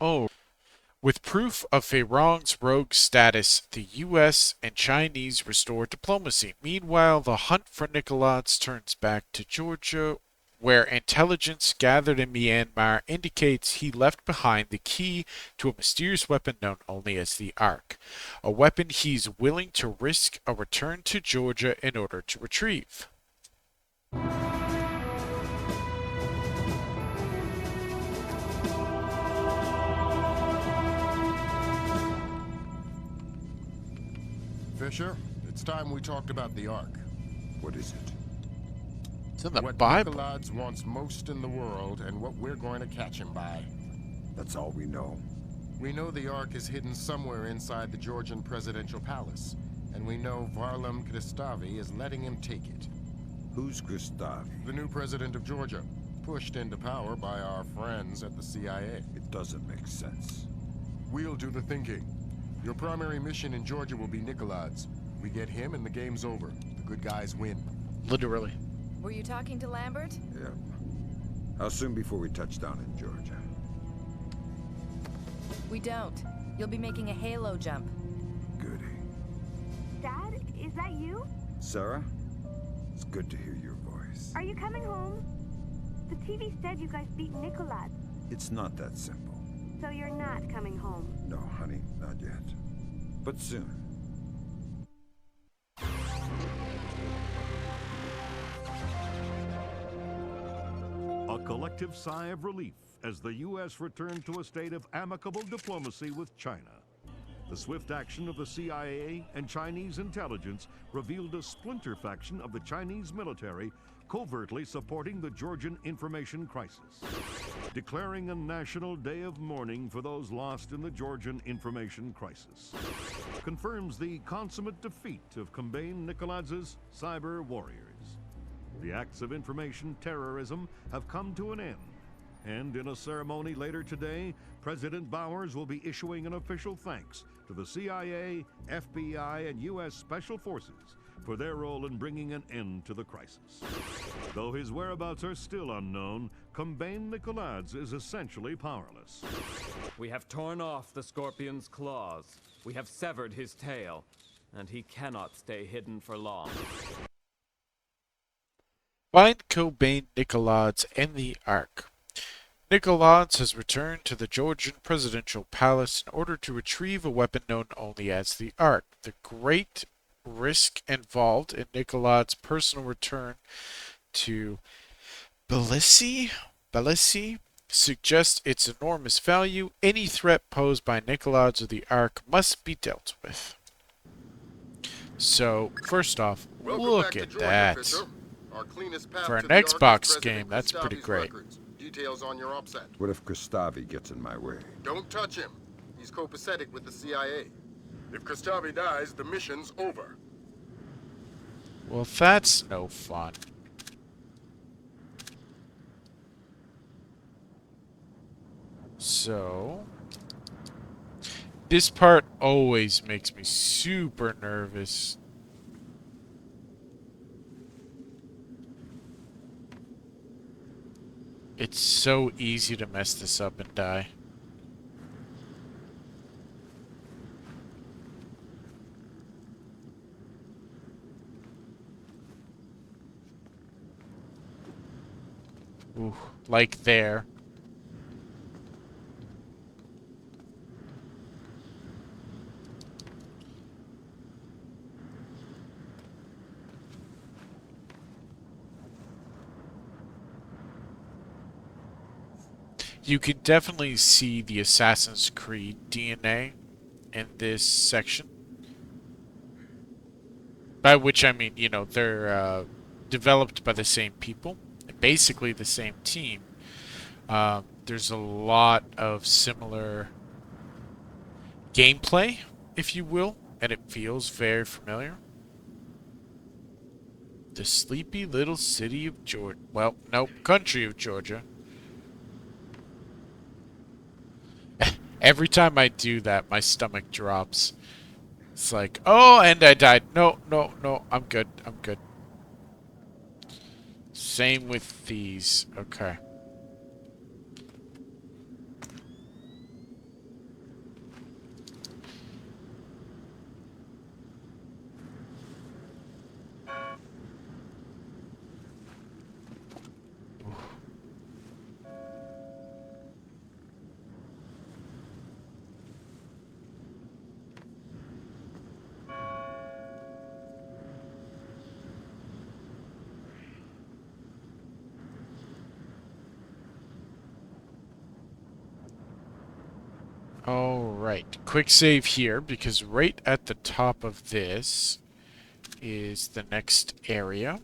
Oh, with proof of Feirong's rogue status, the US and Chinese restore diplomacy. Meanwhile, the hunt for Nicolaides turns back to Georgia, where intelligence gathered in Myanmar indicates he left behind the key to a mysterious weapon known only as the Ark, a weapon he's willing to risk a return to Georgia in order to retrieve. Fisher, it's time we talked about the Ark. What is it? It's in the What Bible. Nicolaides wants most in the world and what we're going to catch him by. That's all we know. We know the Ark is hidden somewhere inside the Georgian presidential palace, and we know Varlam Kristavi is letting him take it. Who's Kristavi? The new president of Georgia, pushed into power by our friends at the CIA. It doesn't make sense. We'll do the thinking. Your primary mission in Georgia will be Nicolaides. We get him and the game's over. The good guys win. Literally. Were you talking to Lambert? Yeah. How soon before we touch down in Georgia? We don't. You'll be making a halo jump. Goody. Dad, is that you? Sarah? It's good to hear your voice. Are you coming home? The TV said you guys beat Nicolaides, It's not that simple. so you're not coming home. No, honey, not yet. But soon. A collective sigh of relief as the U.S. returned to a state of amicable diplomacy with China. The swift action of the CIA and Chinese intelligence revealed a splinter faction of the Chinese military covertly supporting the Georgian information crisis, declaring a national day of mourning for those lost in the Georgian information crisis. Confirms the consummate defeat of Kombain Nicolaides' cyber warriors. The acts of information terrorism have come to an end, and in a ceremony later today, President Bowers will be issuing an official thanks to the CIA, FBI, and U.S. Special Forces for their role in bringing an end to the crisis. Though his whereabouts are still unknown, Kombain Nicolaides is essentially powerless. We have torn off the Scorpion's claws. We have severed his tail, and he cannot stay hidden for long. Find Kombain Nicolaides and the Ark. Nicolaides has returned to the Georgian presidential palace in order to retrieve a weapon known only as the Ark. The great risk involved in Nicolaides' personal return to Tbilisi suggests its enormous value. Any threat posed by Nicolaides or the Ark must be dealt with. So, first off, look at that. For an Xbox game, that's pretty great. Details on your OPSAT. What if Kristavi gets in my way? Don't touch him. He's copacetic with the CIA. If Kristavi dies, the mission's over. Well, that's no fun. So, this part always makes me super nervous. It's so easy to mess this up and die. Ooh, like there. You can definitely see the Assassin's Creed DNA in this section. By which I mean, you know, they're developed by the same people, basically the same team. There's a lot of similar gameplay, if you will, and it feels very familiar. The sleepy little city of Georgia. Well, no, country of Georgia. Every time I do that, my stomach drops. It's like, oh, and I died. No, no, no, I'm good. I'm good. Same with these. Okay. Alright, quick save here, because right at the top of this is the next area.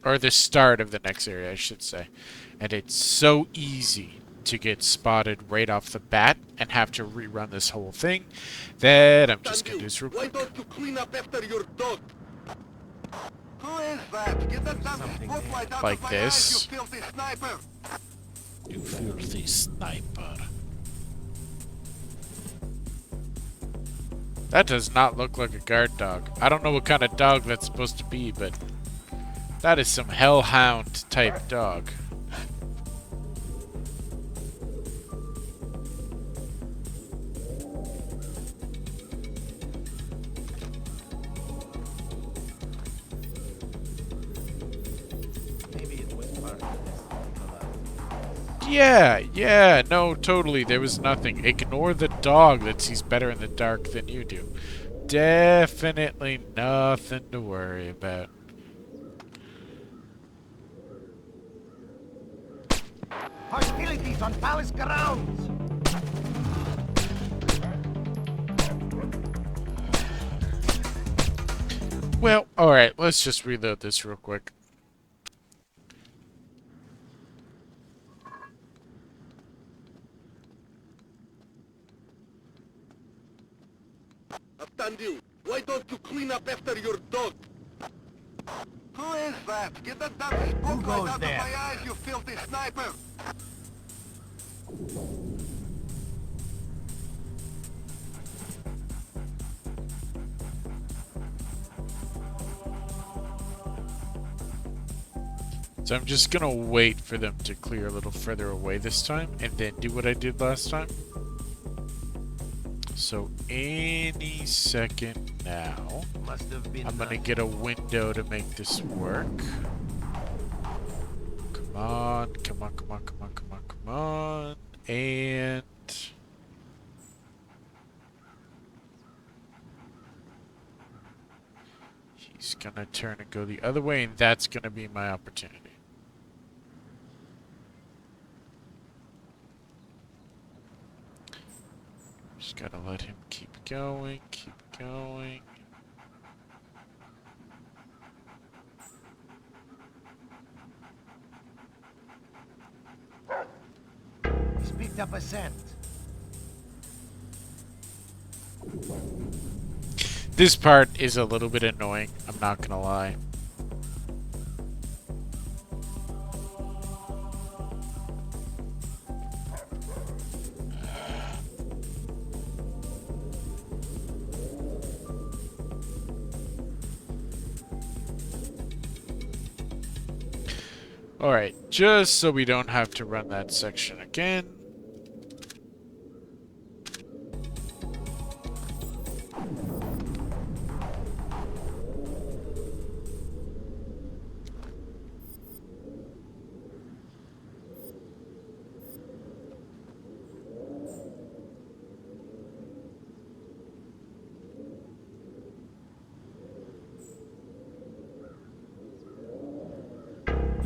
Or the start of the next area, I should say. And it's so easy to get spotted right off the bat and have to rerun this whole thing that I'm just going to do this real quick. Why don't you clean up after your dog? Who is that? Get that damn spotlight out Like of my this. eyes, you filthy sniper! You filthy sniper. That does not look like a guard dog. I don't know what kind of dog that's supposed to be, but that is some hellhound type dog. Maybe it was part of this. Yeah, no, totally. There was nothing. Ignore the dog that sees better in the dark than you do. Definitely nothing to worry about. Hostilities on palace grounds! Well, alright, let's just reload this real quick. Abtandu, why don't you clean up after your dog? Who is that? Get that damn spotlight goes out there? of my eyes, you filthy sniper! So I'm just gonna wait for them to clear a little further away this time, and then do what I did last time. So any second now, Must have been I'm gonna get a window to make this work. Come on, come on, come on, come on, come on, come on. And he's gonna turn and go the other way, and that's gonna be my opportunity. Just gotta let him keep going, keep going. He's picked up a scent. This part is a little bit annoying, I'm not gonna lie. Alright, just so we don't have to run that section again.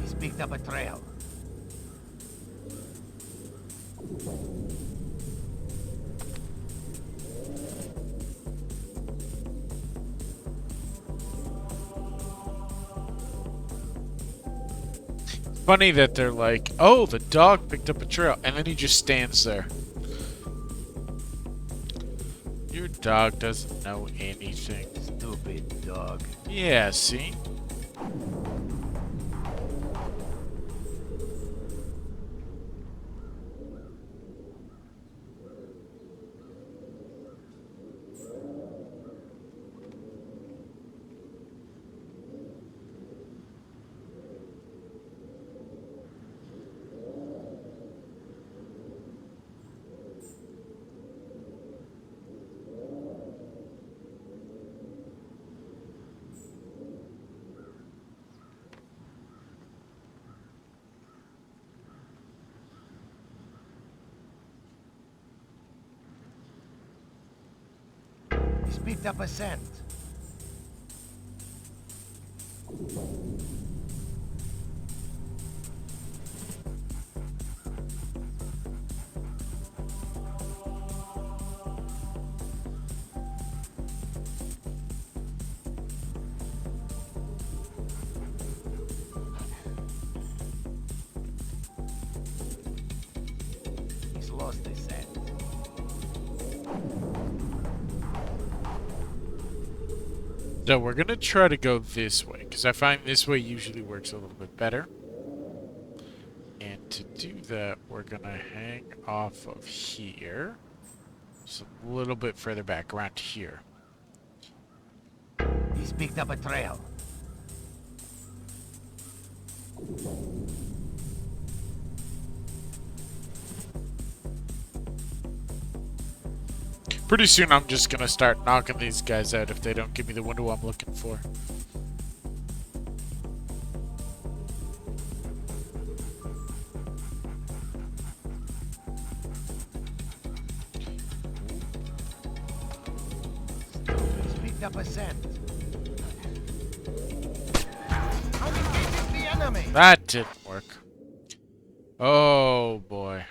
He's picked up a trail. Funny that they're like, oh, the dog picked up a trail, and then he just stands there. Your dog doesn't know anything. Stupid dog. Yeah, see? He's picked up a scent. So we're gonna try to go this way, because I find this way usually works a little bit better. And to do that, we're gonna hang off of here. Just a little bit further back, around here. He's picked up a trail. Pretty soon I'm just gonna start knocking these guys out if they don't give me the window I'm looking for. He's picked up a scent. I'm engaging the enemy. That didn't work. Oh boy.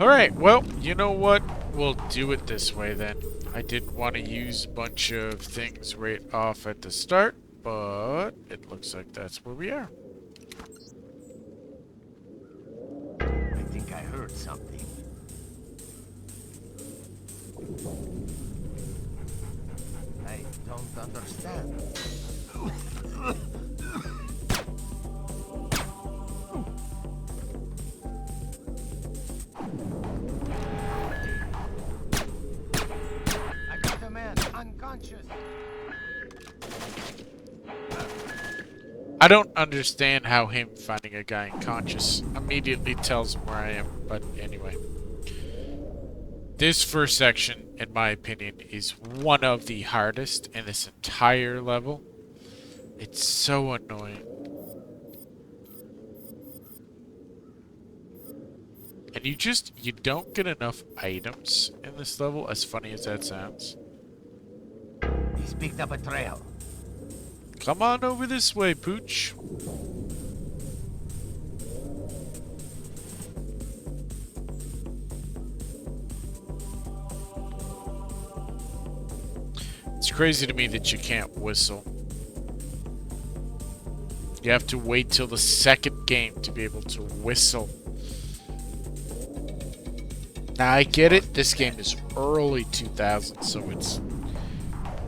Alright, well, you know what? We'll do it this way then. I didn't want to use a bunch of things right off at the start, but it looks like that's where we are. I think I heard something. I don't understand. I got a man unconscious. I don't understand how him finding a guy unconscious immediately tells him where I am, but anyway. This first section, in my opinion, is one of the hardest in this entire level. It's so annoying. And you don't get enough items in this level, as funny as that sounds. He's picked up a trail. Come on over this way, Pooch. It's crazy to me that you can't whistle. You have to wait till the second game to be able to whistle. Now, I get it. This game is early 2000s, so it's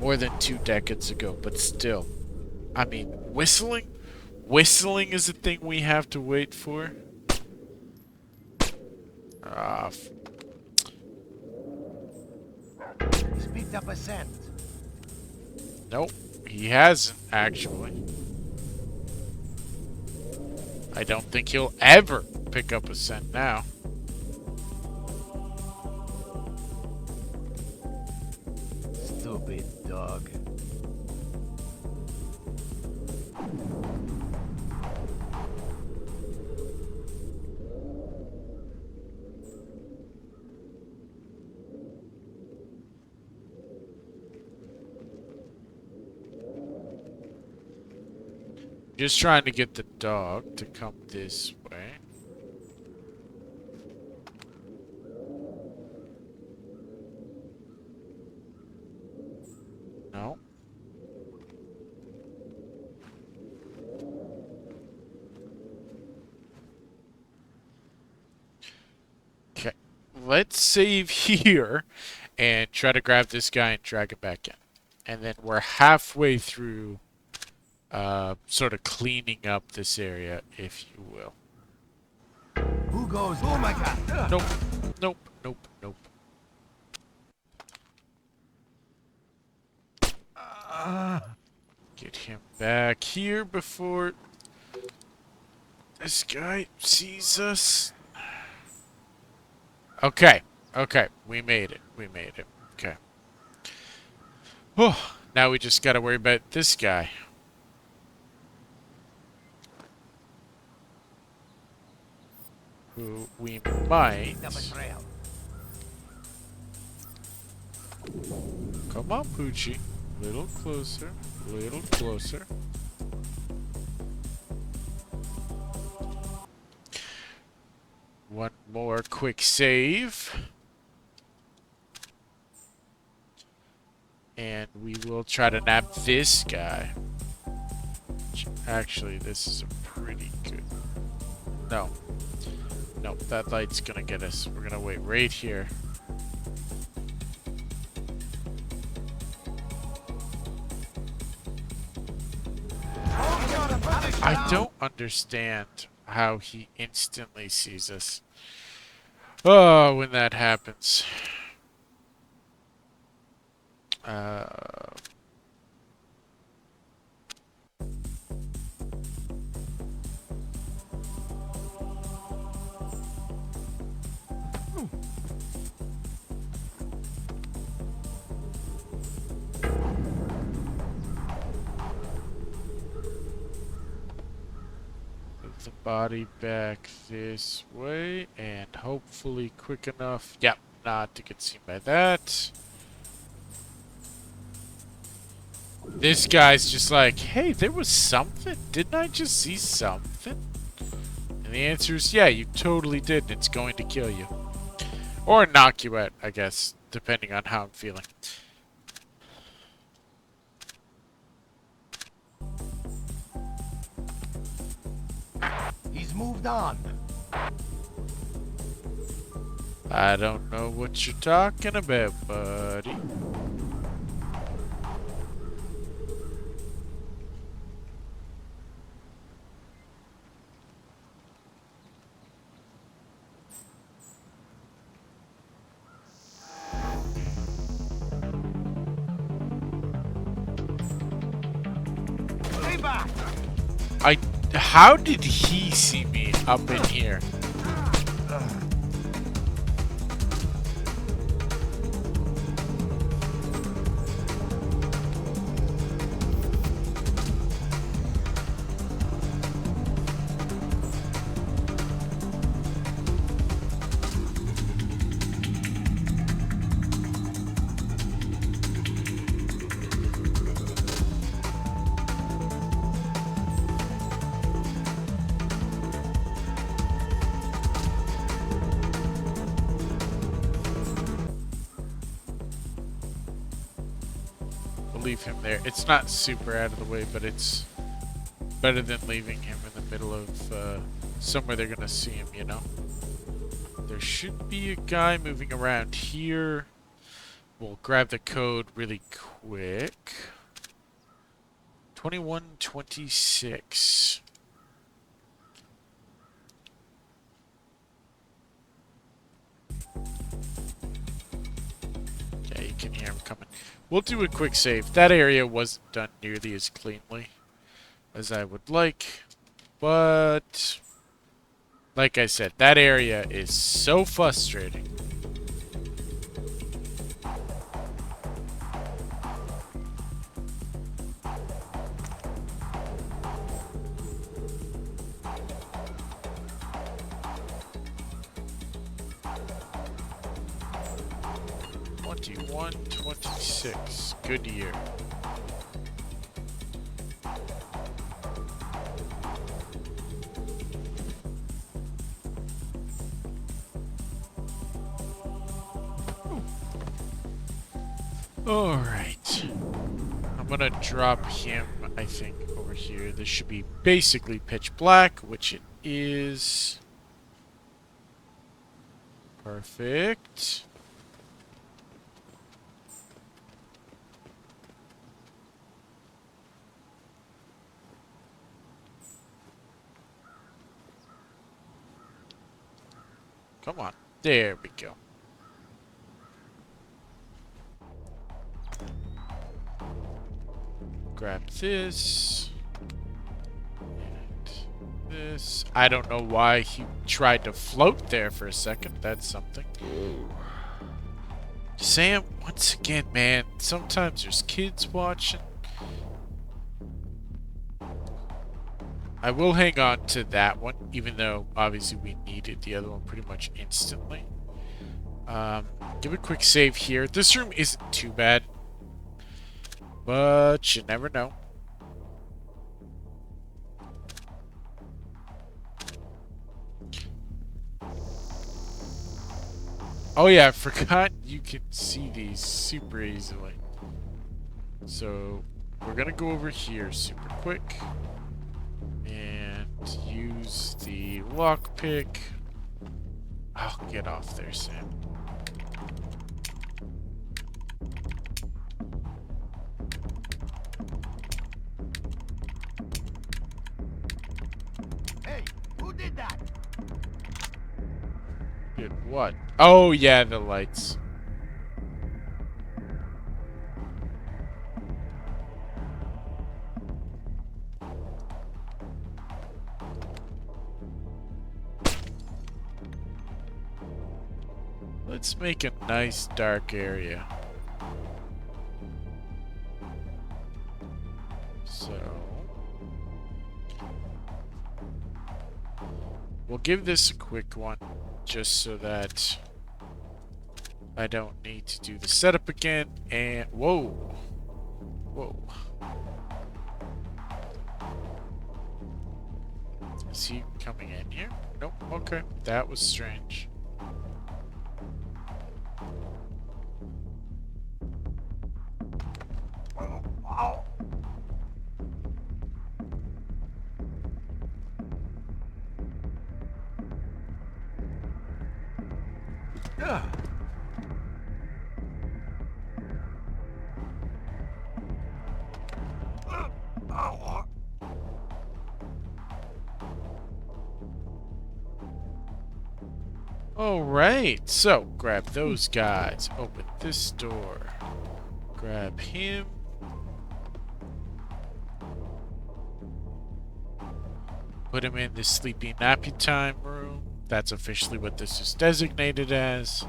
more than 2 decades ago, but still. I mean, whistling? Whistling is a thing we have to wait for? Ah, He's picked up a scent. nope, he hasn't, actually. I don't think he'll ever pick up a scent now. Stupid dog. Just trying to get the dog to come this way. No. Okay. Let's save here and try to grab this guy and drag him back in. And then we're halfway through sort of cleaning up this area, if you will. Who goes? Oh my god! Nope. Nope. Nope. Nope. Get him back here before this guy sees us. Okay. Okay. We made it. We made it. Okay. Oh, now we just gotta worry about this guy. Who we might... Picked up a trail. Come on, Poochie. Little closer. Little closer. One more quick save. And we will try to nab this guy. Which Actually, this is a pretty good... No. Nope, that light's gonna get us. We're gonna wait right here. I don't understand how he instantly sees us. Oh, when that happens. Move the body back this way, and hopefully quick enough. Yep, not to get seen by that. This guy's just like, hey, there was something. Didn't I just see something? And the answer is, yeah, you totally did. And it's going to kill you. Or knock you out, I guess, depending on how I'm feeling. He's moved on. I don't know what you're talking about, buddy. Stay back. How did he see me up in here? Leave him there. It's not super out of the way, but it's better than leaving him in the middle of somewhere they're gonna see him, you know? There should be a guy moving around here. We'll grab the code really quick. 2126. Yeah, you can hear him coming. We'll do a quick save. That area wasn't done nearly as cleanly as I would like, but like I said, that area is so frustrating. '21, '26. Good year. Alright. I'm gonna drop him, I think, over here. This should be basically pitch black, which it is. Perfect. Come on. There we go. Grab this. And this. I don't know why he tried to float there for a second. That's something. Sam, once again, man, sometimes there's kids watching. I will hang on to that one, even though obviously we needed the other one pretty much instantly. Give a quick save here. This room isn't too bad, but you never know. Oh yeah, I forgot you can see these super easily. So we're gonna go over here super quick. use the lockpick. Oh, get off there, Sam. Hey, who did that? Did what? Oh, yeah, the lights. Let's make a nice dark area. So we'll give this a quick one just so that I don't need to do the setup again. And whoa. Whoa. Is he coming in here? Nope. Okay. That was strange. Alright, so grab those guys. Open this door. Grab him. Put him in the sleepy nappy time room. That's officially what this is designated as.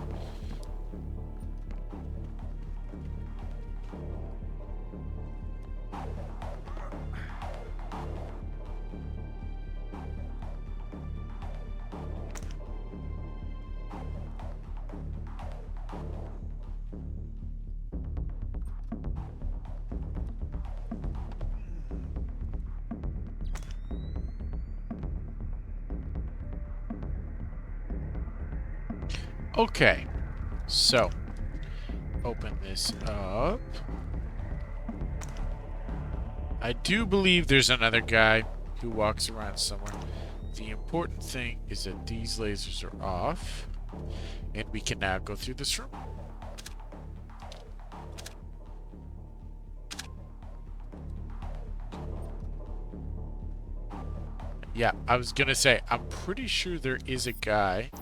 Okay, so open this up. I do believe there's another guy who walks around somewhere. The important thing is that these lasers are off, and we can now go through this room. Yeah, I was gonna say, I'm pretty sure there is a guy who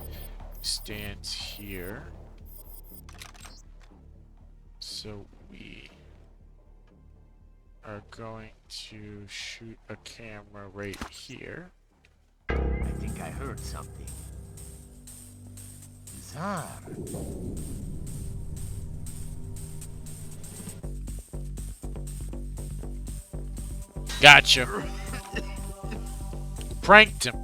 stands here. So we are going to shoot a camera right here. I think I heard something. Bizarre. Gotcha. Pranked him.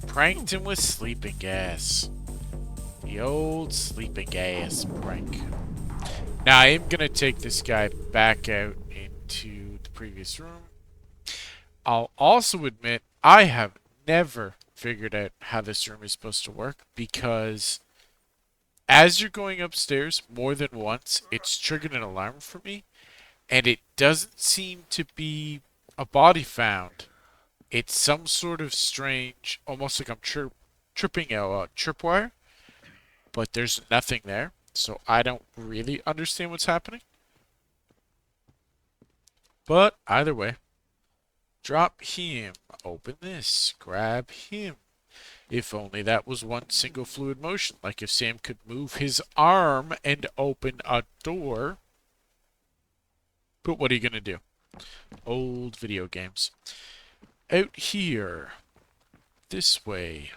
Pranked him with sleeping gas. The old sleeping gas prank. Now I am gonna take this guy back out into the previous room. I'll also admit I have never figured out how this room is supposed to work, because as you're going upstairs more than once, it's triggered an alarm for me, and it doesn't seem to be a body found. It's some sort of strange, almost like I'm tripping a tripwire, but there's nothing there, so I don't really understand what's happening. But either way, drop him, open this, grab him. If only that was one single fluid motion, like if Sam could move his arm and open a door. But what are you gonna do? Old video games. Out here. This way.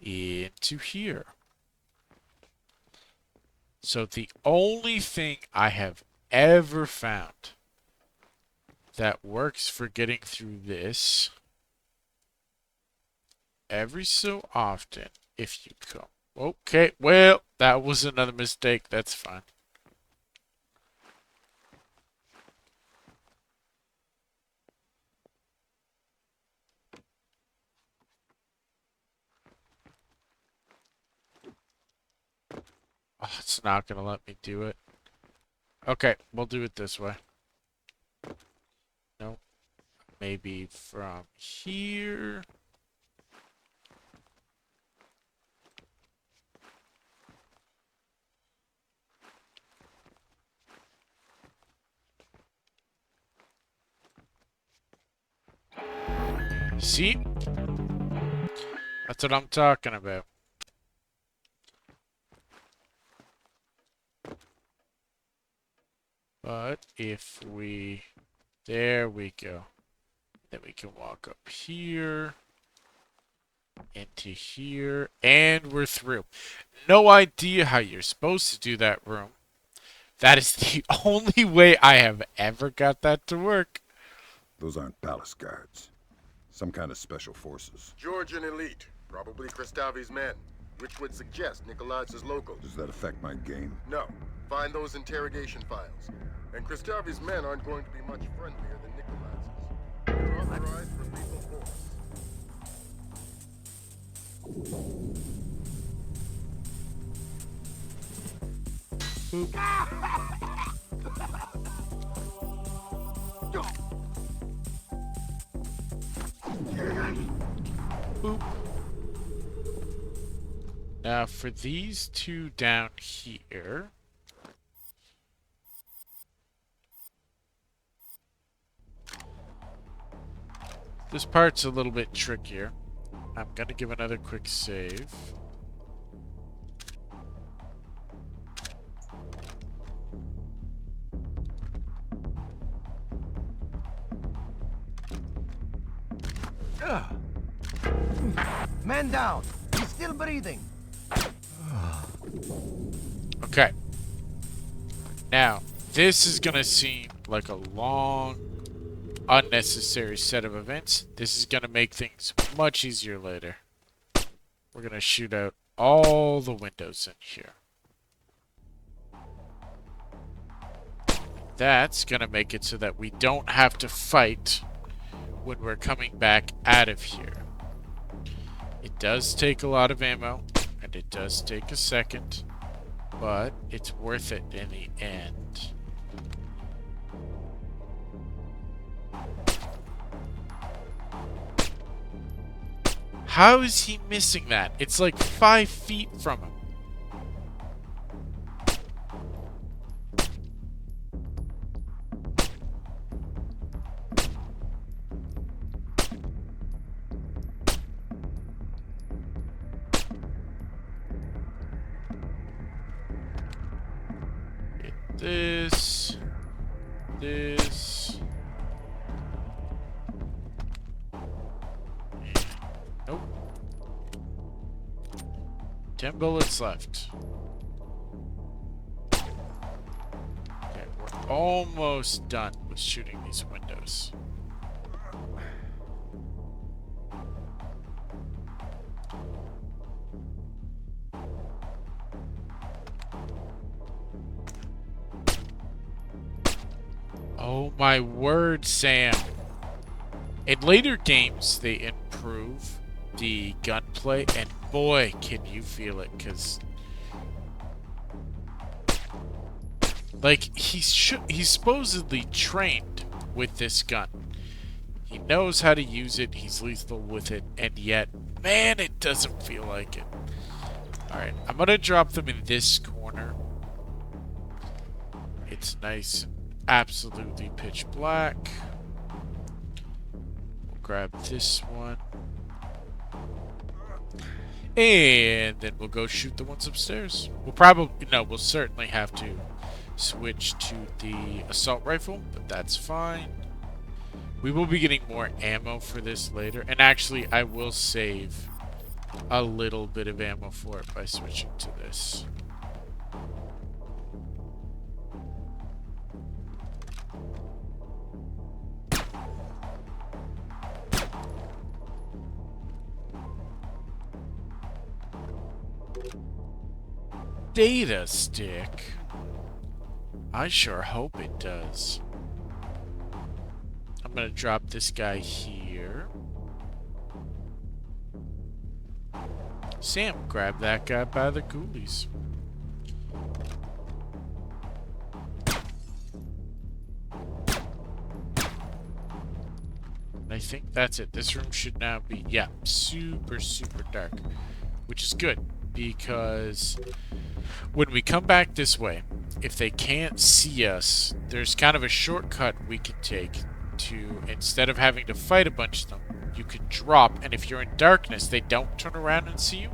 Into here. So the only thing I have ever found that works for getting through this, every so often, if you come. Okay, well, that was another mistake. That's fine. Oh, it's not going to let me do it. Okay, we'll do it this way. Nope. maybe from here. See? That's what I'm talking about. But if we... There we go. Then we can walk up here. Into here. And we're through. No idea how you're supposed to do that room. That is the only way I have ever got that to work. Those aren't palace guards. Some kind of special forces. Georgian elite, probably Kristavi's men, which would suggest Nikolai's locals. Does that affect my game? No. Find those interrogation files. And Kristavi's men aren't going to be much friendlier than Nikolai's. They're authorized for lethal force. Boop. Now for these two down here. This part's a little bit trickier. I'm gonna give another quick save. Man down. He's still breathing. Okay. Now, this is gonna seem like a long, unnecessary set of events. This is gonna make things much easier later. We're gonna shoot out all the windows in here. That's gonna make it so that we don't have to fight when we're coming back out of here. It does take a lot of ammo, and it does take a second, but it's worth it in the end. How is he missing that? It's like 5 feet from him. This. Nope. 10 bullets left. Okay, we're almost done with shooting these windows. Oh my word, Sam. In later games, they improve the gunplay, and boy, can you feel it, because... Like, he's supposedly trained with this gun. He knows how to use it, he's lethal with it, and yet, man, it doesn't feel like it. Alright, I'm gonna drop them in this corner. It's nice and absolutely pitch black. We'll grab this one. And then we'll go shoot the ones upstairs. We'll certainly have to switch to the assault rifle, but that's fine. We will be getting more ammo for this later. And actually, I will save a little bit of ammo for it by switching to this. Data stick? I sure hope it does. I'm gonna drop this guy here. Sam, grab that guy by the ghoulies. think that's it. This room should now be, yeah, super, super dark. Which is good, because when we come back this way, if they can't see us, there's kind of a shortcut we can take to, instead of having to fight a bunch of them, you can drop, and if you're in darkness, they don't turn around and see you.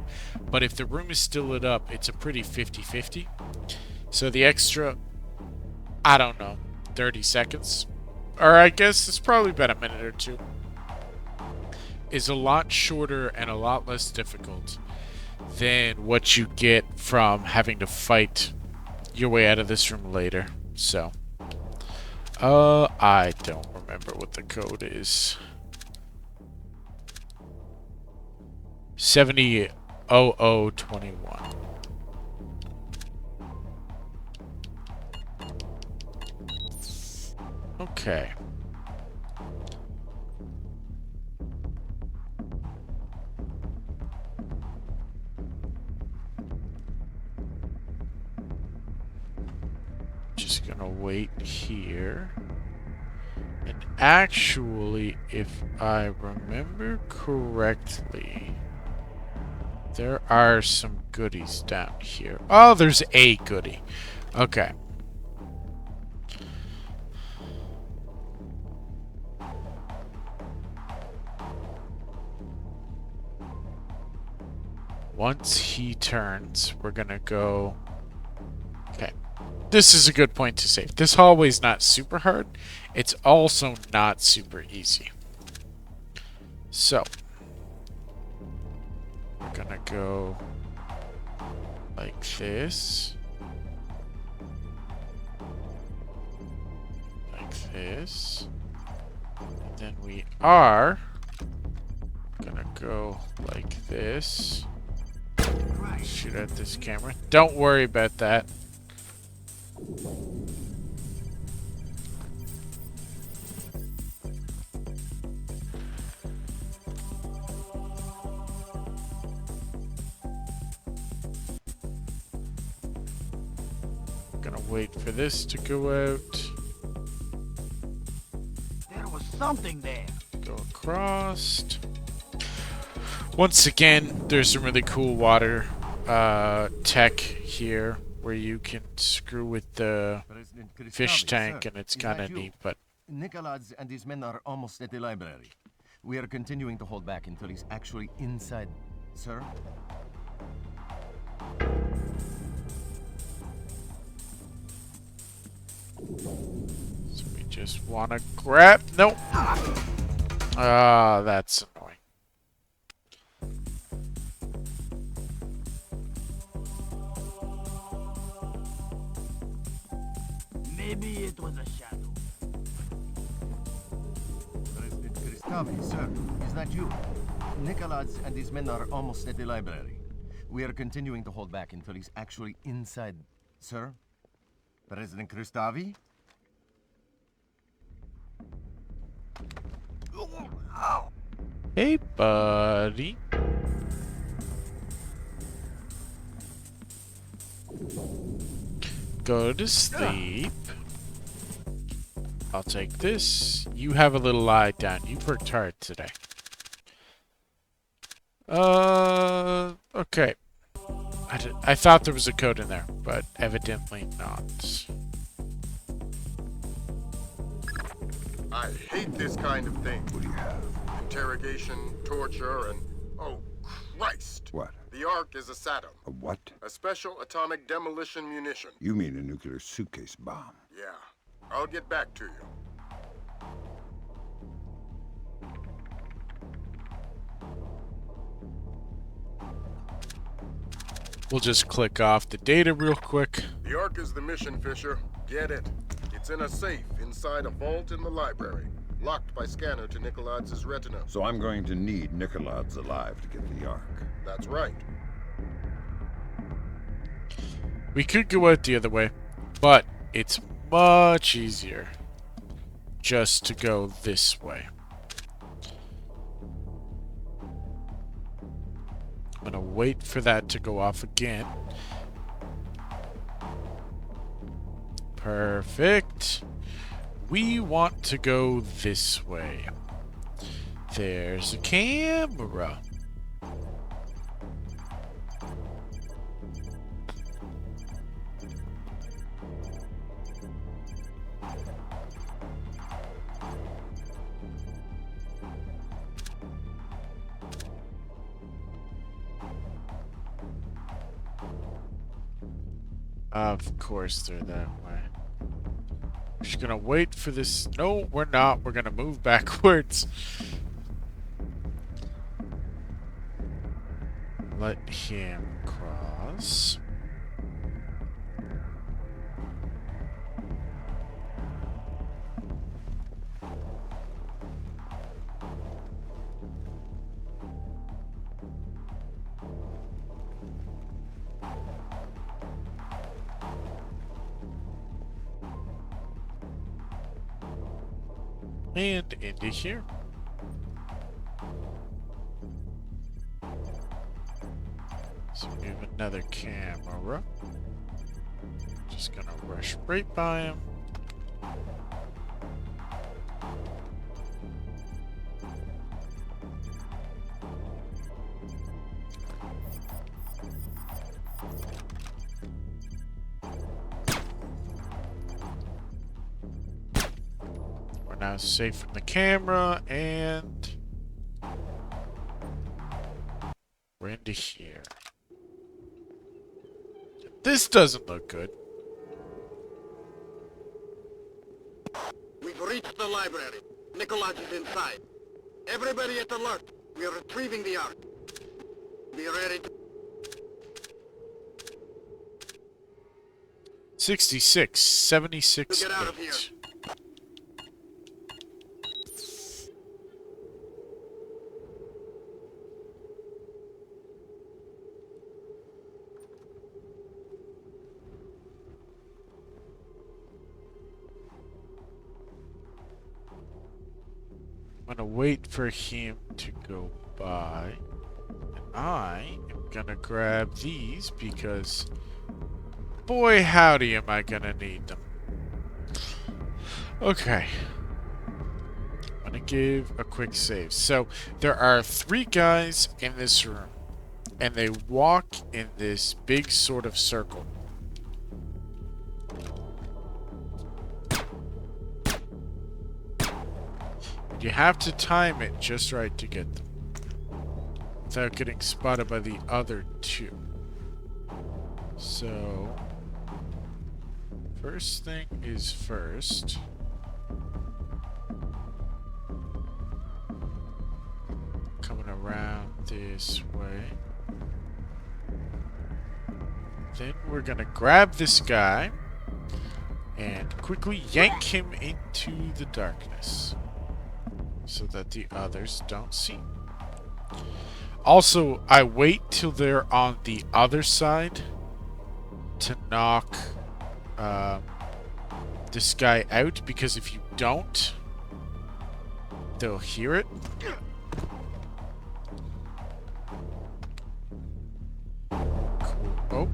But if the room is still lit up, it's a pretty 50-50. So the extra, I don't know, 30 seconds, or I guess it's probably about a minute or two, is a lot shorter and a lot less difficult than what you get from having to fight your way out of this room later. So, I don't remember what the code is. 700021. Okay. Just gonna wait here. And actually, if I remember correctly, there are some goodies down here. Oh, there's a goodie. Okay. Once he turns, we're gonna go... Okay. This is a good point to save. This hallway's not super hard. It's also not super easy. So, we're gonna go like this. Like this. And then we are gonna go like this. Shoot at this camera. Don't worry about that. Gonna wait for this to go out. There was something there. Go across. Once again, there's some really cool water tech here where you can screw with the fish tank, and it's kind of neat. But Nicholas and his men are almost at the library. We are continuing to hold back until he's actually inside, sir. So we just want to grab... Nope. Ah, that's annoying. Maybe it was a shadow. President Kristavi, sir, is that you? Nicholas and his men are almost at the library. We are continuing to hold back until he's actually inside, sir. President Kristavi? Hey, buddy. Go to sleep. I'll take this. You have a little lie down. You worked hard today. Okay. I thought there was a code in there, but evidently not. I hate this kind of thing. What do you have? Interrogation, torture, and... oh, Christ! What? The Ark is a SATM. A what? A special atomic demolition munition. You mean a nuclear suitcase bomb? Yeah. I'll get back to you. We'll just click off the data real quick. The Ark is the mission, Fisher. Get it. It's in a safe inside a vault in the library. Locked by scanner to Nikolai's retina. So I'm going to need Nikolai's alive to get the Ark. That's right. We could go out the other way, but it's much easier just to go this way. I'm gonna wait for that to go off again. Perfect. We want to go this way. There's a camera. Of course they're that way. We're just gonna wait for this. No, we're not. We're gonna move backwards. Let him cross. And into here. So we have another camera. Just gonna rush right by him. We're now safe from the camera, and we're into here. This doesn't look good. We've reached the library. Nicholas is inside. Everybody at alert. We are retrieving the Ark. Be ready to... 66, 76, Get out of here. 8. I'm gonna wait for him to go by. And I am gonna grab these because, boy howdy, am I gonna need them. Okay. I'm gonna give a quick save. So, there are 3 guys in this room, and they walk in this big sort of circle. You have to time it just right to get them without getting spotted by the other 2. So, first thing is first. Coming around this way. Then we're gonna grab this guy and quickly yank him into the darkness, so that the others don't see. Also, I wait till they're on the other side to knock this guy out, because if you don't, they'll hear it. Cool.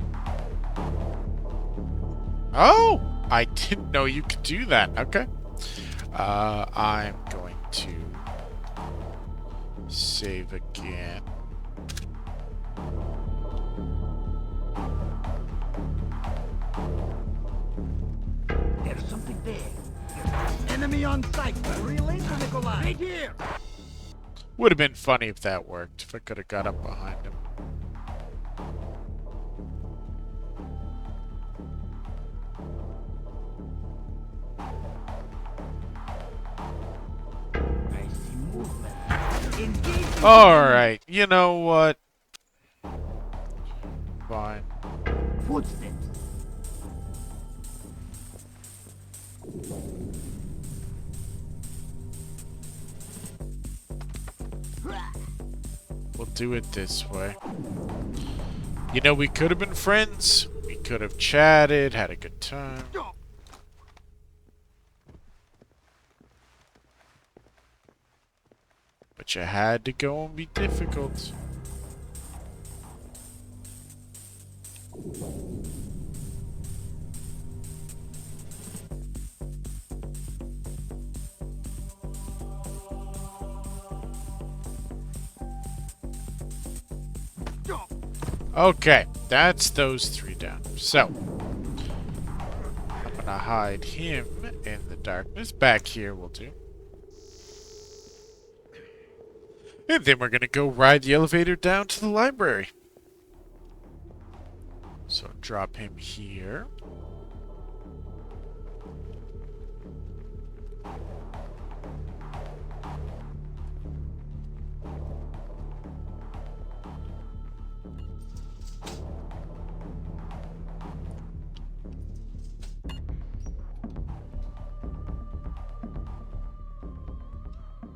Oh! I didn't know you could do that. Okay. I'm going to save again. There's something there. Enemy on sight. Relay to Nikolai. Right here. Would have been funny if that worked. If I could have got up behind him. Alright, you know what? Fine. Footsteps. We'll do it this way. You know, we could have been friends. We could have chatted, had a good time. But you had to go and be difficult. Okay, that's those three down. So, I'm gonna hide him in the darkness. Back here will do. And then we're gonna go ride the elevator down to the library. So drop him here.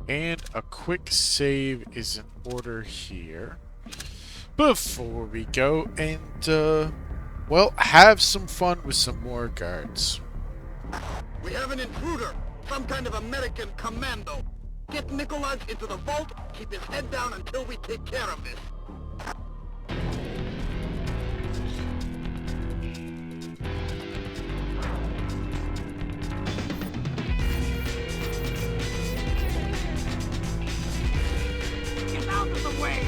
And a quick save is in order here. Before we go and, well, have some fun with some more guards. We have an intruder, some kind of American commando. Get Nicholas into the vault, keep his head down until we take care of this. Get out of the way!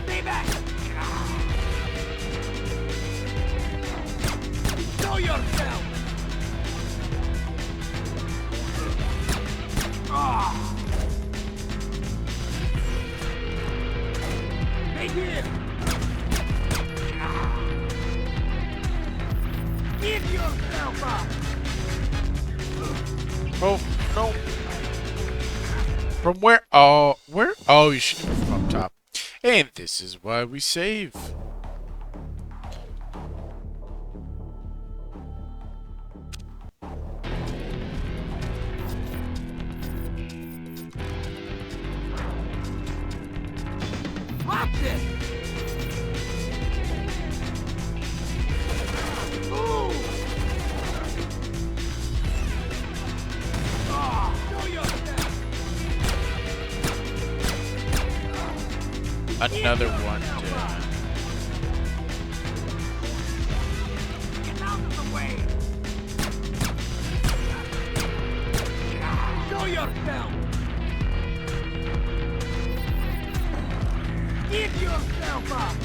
Stay back! Show yourself! Right here! Give yourself up! Oh, no. From where? Oh, where? Oh, you should have from up top. And this is why we save. Watch it! Ooh! Show yourself! Another one down. Get out of the way! Show yourself! Give yourself up!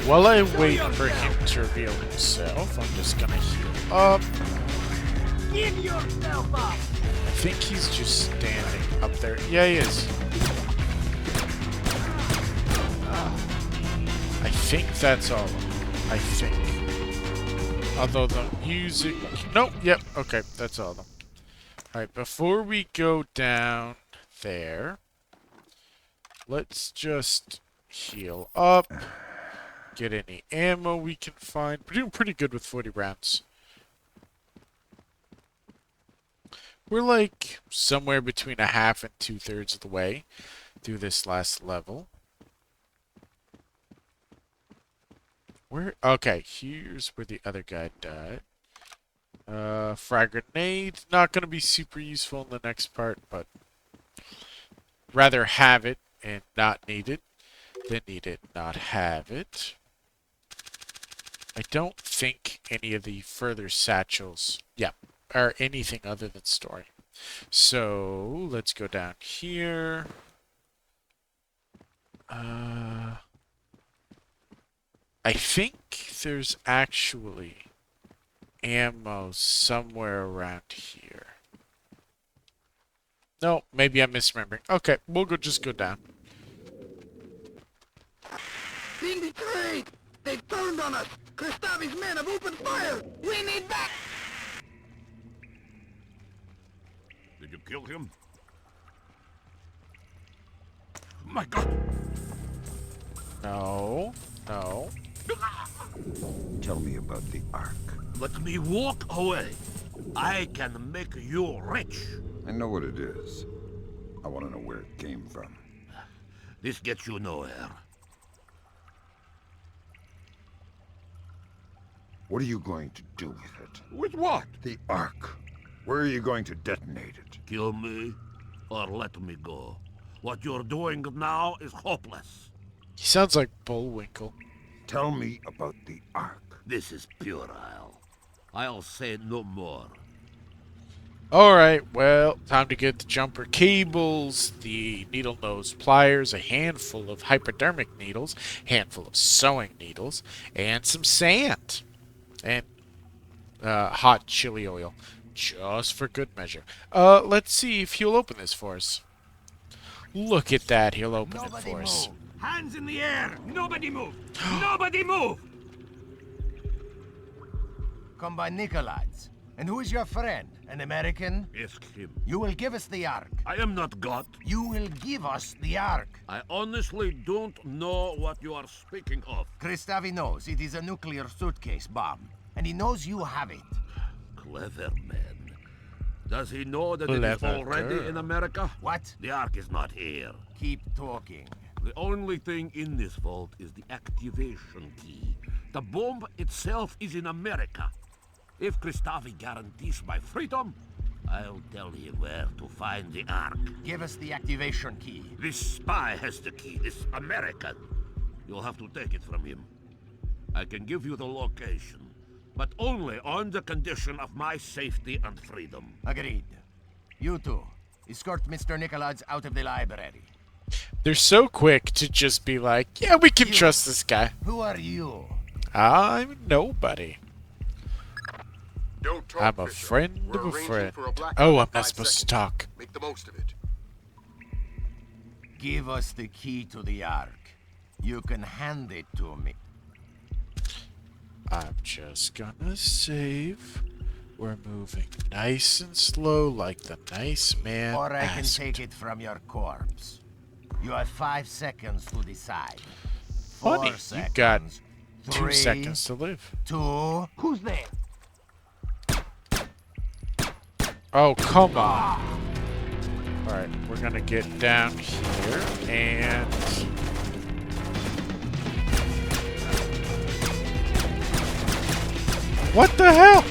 While I wait for him to reveal himself, I'm just gonna heal up. Give yourself up! I think he's just standing up there. Yeah, he is. I think that's all of them. I think. Although the music... Nope, yep, okay, that's all of them. Alright, before we go down there, let's just heal up. Get any ammo we can find. We're doing pretty good with 40 rounds. We're like somewhere between a half and 2/3 of the way through this last level. Where? Okay, here's where the other guy died. Frag grenade. Not going to be super useful in the next part, but rather have it and not need it than need it, not have it. I don't think any of the further satchels, are anything other than story. So, let's go down here. I think there's actually ammo somewhere around here. No, maybe I'm misremembering. Okay, we'll just go down. Being betrayed! They've turned on us! Kristavi's men have opened fire! We need back! Did you kill him? My God! No, no. Tell me about the Ark. Let me walk away. I can make you rich. I know what it is. I want to know where it came from. This gets you nowhere. What are you going to do with it? With what? The Ark. Where are you going to detonate it? Kill me, or let me go. What you're doing now is hopeless. He sounds like Bullwinkle. Tell me about the Ark. This is puerile. I'll say no more. Alright, well, time to get the jumper cables, the needle nose pliers, a handful of hypodermic needles, handful of sewing needles, and some sand. And hot chili oil. Just for good measure. Let's see if he'll open this for us. Look at that, he'll open it Nobody for us. move. Hands in the air. Nobody move. Nobody move. Come by Nicolai's. And who is your friend? An American? Ask him. You will give us the Ark. I am not God. You will give us the Ark. I honestly don't know what you are speaking of. Kristavi knows it is a nuclear suitcase bomb. And he knows you have it. Clever man. Does he know that it is Clever already girl. in America? What? The Ark is not here. Keep talking. The only thing in this vault is the activation key. The bomb itself is in America. If Kristavi guarantees my freedom, I'll tell him where to find the Ark. Give us the activation key. This spy has the key, this American. You'll have to take it from him. I can give you the location, but only on the condition of my safety and freedom. Agreed. You two, escort Mr. Nicolai's out of the library. They're so quick to just be like, yeah, we can You. trust this guy. Who are you? I'm nobody. Don't talk, I'm a Fisher. friend We're of a arranging friend. for a blackout Oh, in I'm 5 not supposed to seconds. talk. Make the most of it. Give us the key to the Ark. You can hand it to me. I'm just gonna save. We're moving nice and slow like the nice man Or I can asked. take it from your corpse. You have 5 seconds to decide. 4 Funny, seconds. you got 2 3, seconds to live. 2. Who's there? Oh, come on. Alright, we're gonna get down here and... What the hell?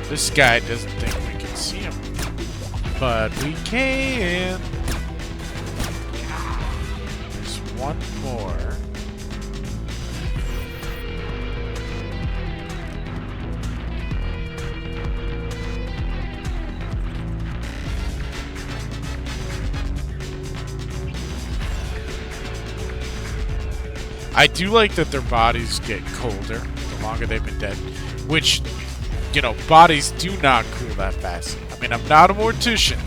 This guy doesn't think we can see him. But we can. There's one more. I do like that their bodies get colder the longer they've been dead, which, you know, bodies do not cool that fast. I mean, I'm not a mortician,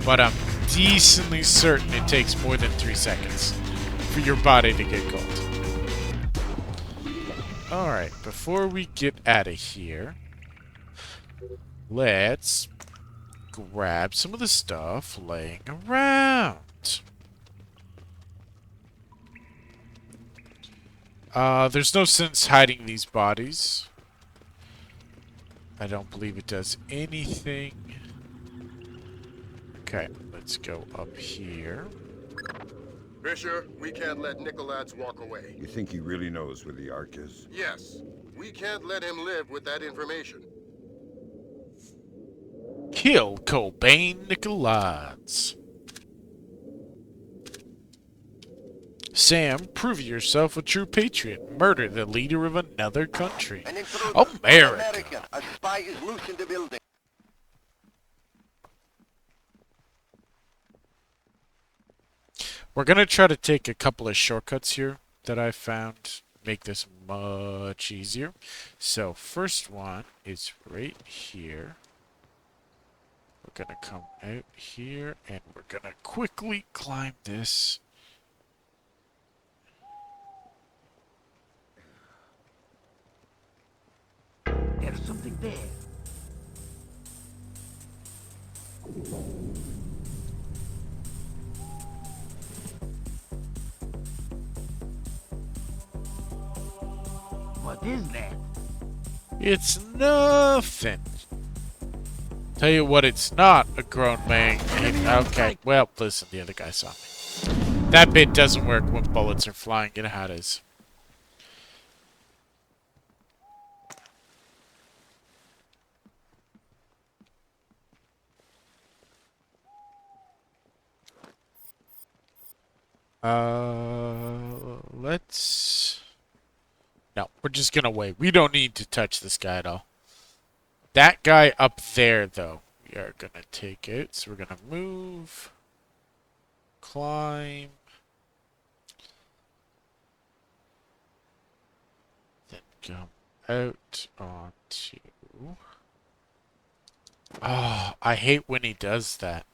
but I'm decently certain it takes more than 3 seconds for your body to get cold. Alright, before we get out of here, let's grab some of the stuff laying around. There's no sense hiding these bodies. I don't believe it does anything. Okay, let's go up here. Fisher, we can't let Nicolaides walk away. You think he really knows where the Ark is? Yes, we can't let him live with that information. Kill Cobain Nicolaides. Sam, prove yourself a true patriot. Murder the leader of another country. An intruder. America. American. A spy is loose in the building. We're gonna try to take a couple of shortcuts here that I found. Make this much easier. So first one is right here. We're gonna come out here and we're gonna quickly climb this. There's something there. What is that? It's nothing. Tell you what, it's not a grown man. Okay, well, listen, the other guy saw me. That bit doesn't work when bullets are flying. You know how it is. Let's No, we're just gonna wait. We don't need to touch this guy at all. That guy up there, though, we are gonna take it. So we're gonna move, climb, then come out onto... Oh, I hate when he does that.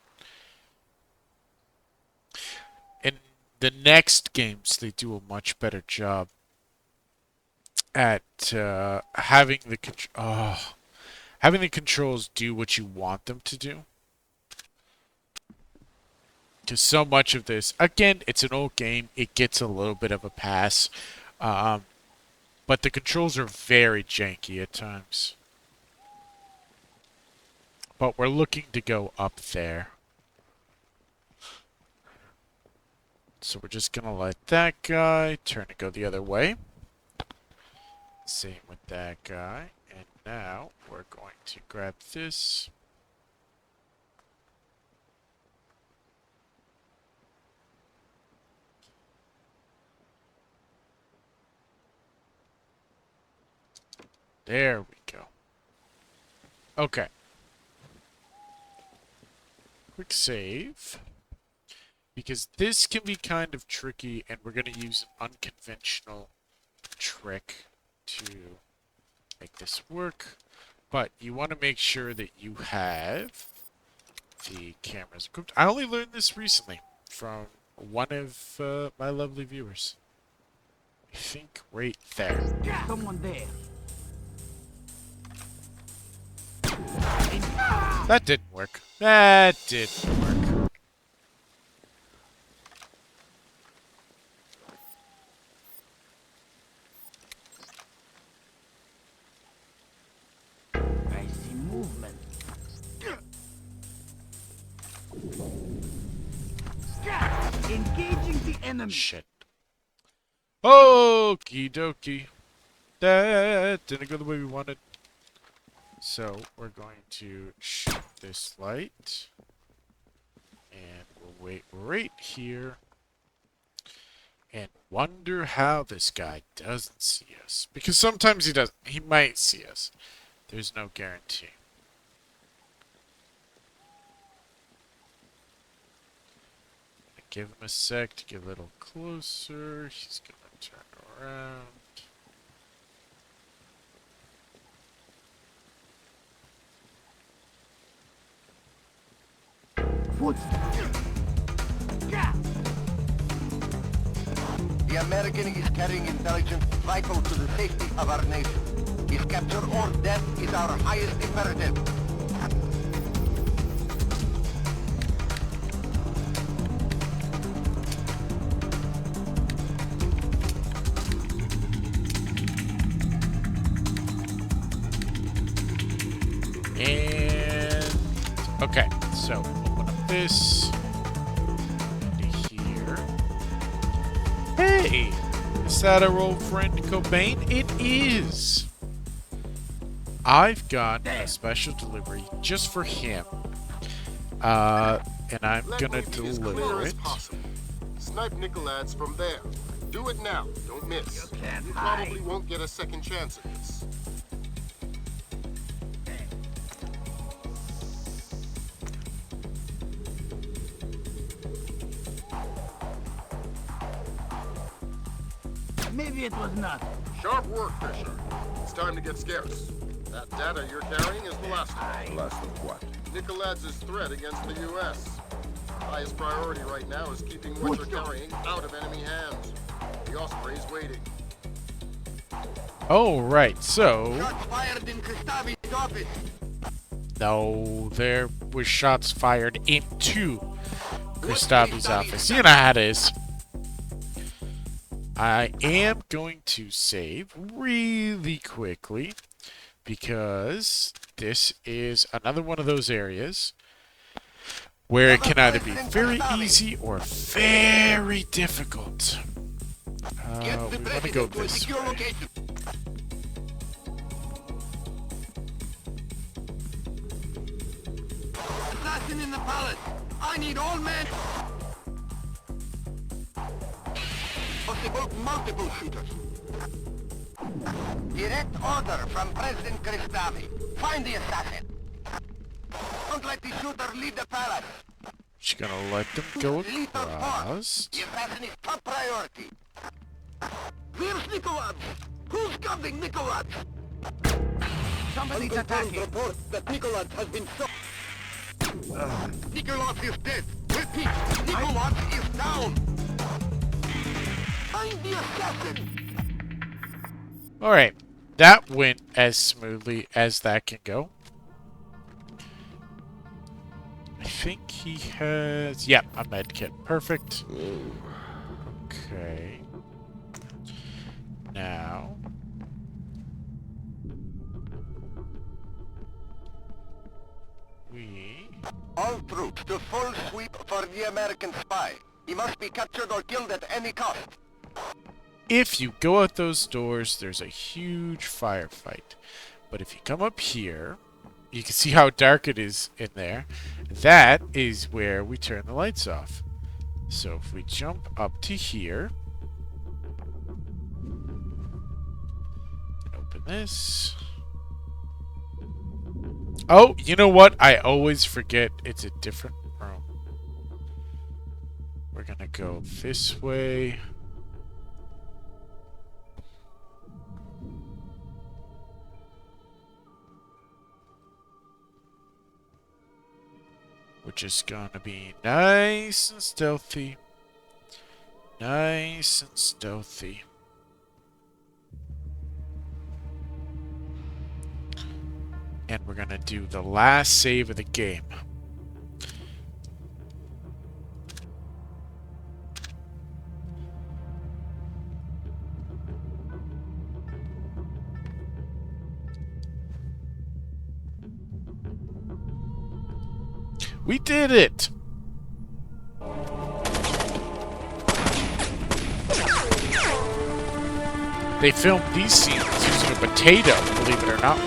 In the next games, they do a much better job at having the having the controls do what you want them to do. Because so much of this, again, it's an old game. It gets a little bit of a pass. But the controls are very janky at times. But we're looking to go up there. So we're just going to let that guy turn and go the other way. Same with that guy. And now we're going to grab this. There we go. Okay. Quick save. Because this can be kind of tricky, and we're going to use an unconventional trick to make this work. But you want to make sure that you have the cameras equipped. I only learned this recently from one of my lovely viewers. I think right there. Someone there. That didn't work. That didn't work. I see movement. Engaging the enemy. Shit. Okie dokie. That didn't go the way we wanted. So we're going to shoot this light. And we'll wait right here. And wonder how this guy doesn't see us. Because sometimes he does. He might see us. There's no guarantee. Give him a sec to get a little closer. He's gonna turn around. The American is carrying intelligence vital to the safety of our nation. His capture or death is our highest imperative. And okay, so open up this. Into here. Hey! Is that our old friend Cobain? It is! I've got a special delivery just for him. And I'm gonna deliver it. Snipe Nicolads from there. Do it now. Don't miss. You probably won't get a second chance at this. Maybe it was not. Sharp work, Fisher. It's time to get scarce. That data you're carrying is ballistic. Ballistic what? Nicolads' threat against the U.S. Highest priority right now is keeping what you're carrying out of enemy hands. The Osprey's waiting. Oh, right, so... Shots fired in Gustavi's office. No, there was shots fired into Gustavi's office. You know how it is. I am going to save really quickly because this is another one of those areas where it can either be very easy or very difficult. We want to go this way. Assassin in the palace. I need all men. Multiple shooters. Direct order from President Kristavi. Find the assassin. Don't let the shooter lead the palace. She's gonna let them go Lethal force. across. The assassin is top priority. Where's Nikolaj? Who's guarding Nikolaj? Somebody's attacking. Report that Nikolaj has been shot. Nikolaj is dead. Repeat, Nikolaj is down. Find the assassin. Alright, that went as smoothly as that can go. I think he has... Yep, a med kit. Perfect. Okay. Now... we... All troops to full sweep for the American spy. He must be captured or killed at any cost. If you go out those doors, there's a huge firefight. But if you come up here, you can see how dark it is in there. That is where we turn the lights off. So if we jump up to here, open this. Oh, you know what? I always forget it's a different room. We're gonna go this way. We're just gonna be nice and stealthy. Nice and stealthy. And we're gonna do the last save of the game. We did it! They filmed these scenes using a potato, believe it or not.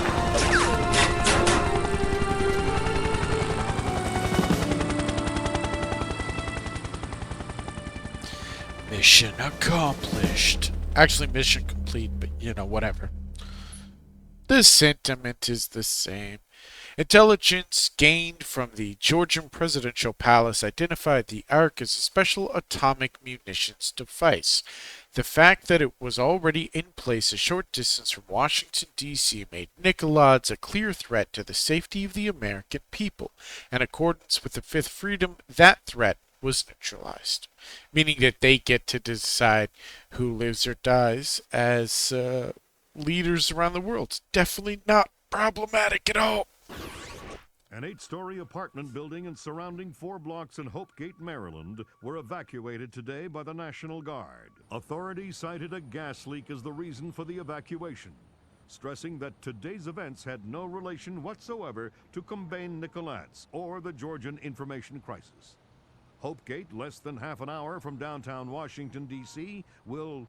Mission accomplished. Actually, mission complete, but you know, whatever. The sentiment is the same. Intelligence gained from the Georgian presidential palace identified the Ark as a special atomic munitions device. The fact that it was already in place a short distance from Washington, D.C. made Nikolaj a clear threat to the safety of the American people. In accordance with the Fifth Freedom, that threat was neutralized, meaning that they get to decide who lives or dies as leaders around the world. It's definitely not problematic at all. An 8-story apartment building and surrounding 4 blocks in Hopegate, Maryland, were evacuated today by the National Guard. Authorities cited a gas leak as the reason for the evacuation, stressing that today's events had no relation whatsoever to Combain Nicolats or the Georgian information crisis. Hopegate, less than half an hour from downtown Washington, D.C., will,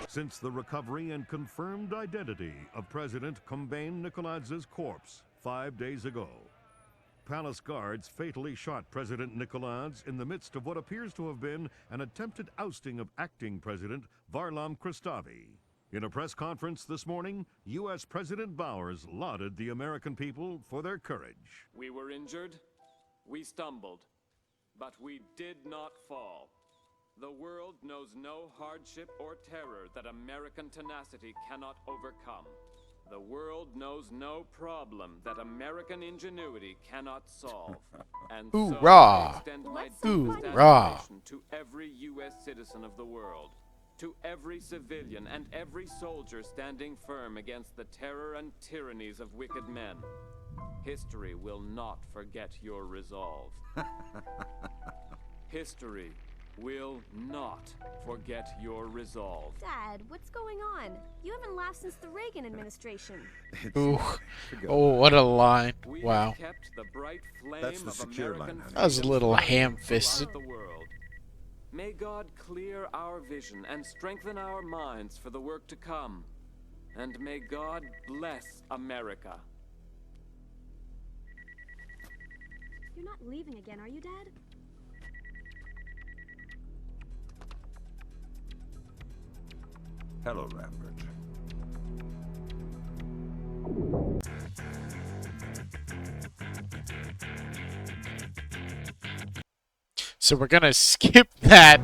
since the recovery and confirmed identity of President Combain Nicoladz's corpse 5 days ago. Palace guards fatally shot President Nicolaj in the midst of what appears to have been an attempted ousting of acting President Varlam Kristavi. In a press conference this morning, U.S. President Bowers lauded the American people for their courage. We were injured, we stumbled, but we did not fall. The world knows no hardship or terror that American tenacity cannot overcome. The world knows no problem that American ingenuity cannot solve. And so I extend my deepest admiration to every U.S. citizen of the world, to every civilian and every soldier standing firm against the terror and tyrannies of wicked men. History will not forget your resolve. History will not forget your resolve. Dad, what's going on? You haven't laughed since the Reagan administration. Ooh. Oh, what a line. Wow. Kept the bright flame That's the of secure American line. That was a little ham-fisted. throughout the world. May God clear our vision and strengthen our minds for the work to come. And may God bless America. You're not leaving again, are you, Dad? Hello, Lambert. So we're gonna skip that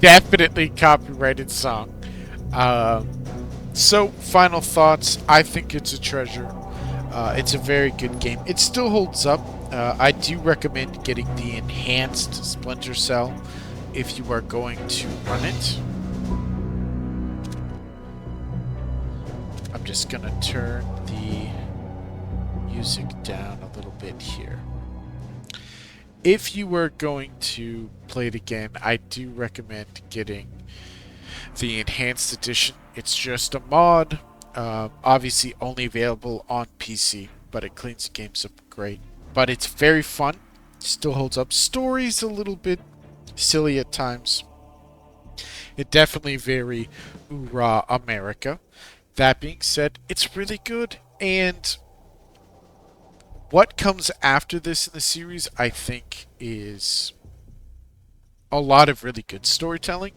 definitely copyrighted song. So final thoughts. I think it's a treasure. It's a very good game. It still holds up. I do recommend getting the enhanced Splinter Cell if you are going to run it. I'm just gonna turn the music down a little bit here. If you were going to play it again, I do recommend getting the enhanced edition. It's just a mod, obviously only available on PC, but it cleans the games up great. But it's very fun, still holds up. Story's a little bit silly at times. It definitely very hoorah America. That being said, it's really good, and what comes after this in the series, I think, is a lot of really good storytelling.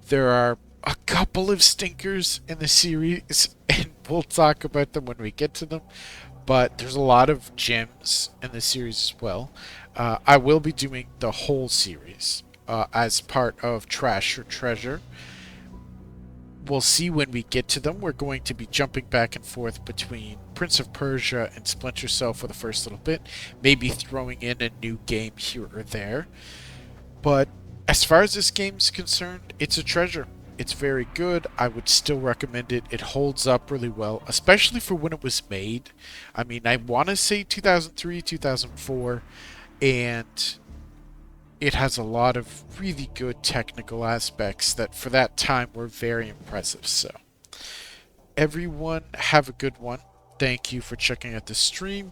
There are a couple of stinkers in the series, and we'll talk about them when we get to them. But there's a lot of gems in the series as well. I will be doing the whole series as part of Trash or Treasure. We'll see when we get to them. We're going to be jumping back and forth between Prince of Persia and Splinter Cell for the first little bit, maybe throwing in a new game here or there. But as far as this game's concerned, it's a treasure. It's very good. I would still recommend it. It holds up really well, especially for when it was made. I mean, I want to say 2003, 2004, and it has a lot of really good technical aspects that for that time were very impressive. So everyone have a good one. Thank you for checking out the stream.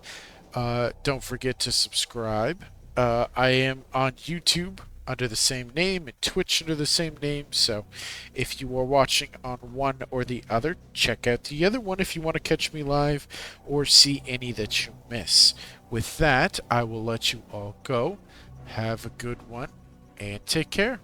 Don't forget to subscribe. I am on YouTube under the same name and Twitch under the same name, so if you are watching on one or the other, check out the other one if you want to catch me live or see any that you miss. With that, I will let you all go. Have a good one, and take care.